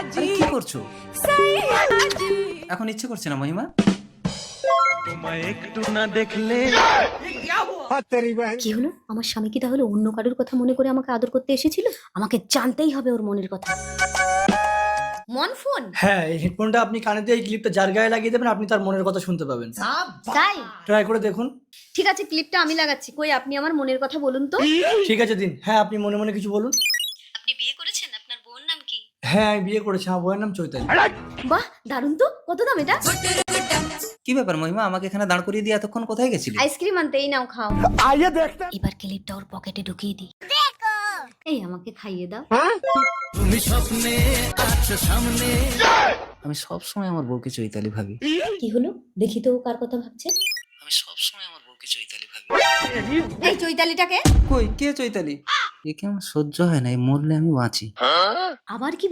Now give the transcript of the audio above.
আরে কি করছো? এখন ইচ্ছে করছে না মহিমা? কি হলো? আমার স্বামী কি তাহলে অন্য কারোর কথা মনে করে আমাকে আদর করতে এসেছিল? আমাকে জানতেই হবে ওর মনের কথা। মন ফোন। হ্যাঁ, এই হেডফোনটা আপনি কানে দিয়ে এই ক্লিপটা যার গায়ে লাগিয়ে দেবেন, আপনি তার মনের কথা শুনতে পাবেন। তাই? ট্রাই করে দেখুন। ঠিক আছে, ক্লিপটা আমি লাগাচ্ছি। কই, আপনি আমার মনের কথা বলুন তো। ঠিক আছে দিন। হ্যাঁ, আপনি মনে মনে কিছু বলুন। আপনি বিয়ে করেছেন? আপনার বোন নাম কি? হ্যাঁ, আমি বিয়ে করেছি। আমার বউয়ের নাম চৈতালি। বাহ, দারুণ তো। কত দাম এটা? কি ব্যাপার মহিমা, আমাকে এখানে দাঁড় করিয়ে দিয়ে এতক্ষণ কোথায় গেছিলি? আইসক্রিম আনতে। এই নাও, খাও। এবার ক্লিপটা ওর পকেটে ঢুকিয়ে দিই। এই আমাকে খাইয়ে দাও। আমি সব সময় আমার বউকে চৈতালি ভাবি। কি হলো? দেখি তো ও কার কথা ভাবছে। আমি সব সময় আমার বউকে চৈতালি ভাবি। এই চৈতালিটাকে। কই, কে চৈতালি? একে আমার সহ্য হয় না, এই মরলে আমি বাঁচি। আবার কি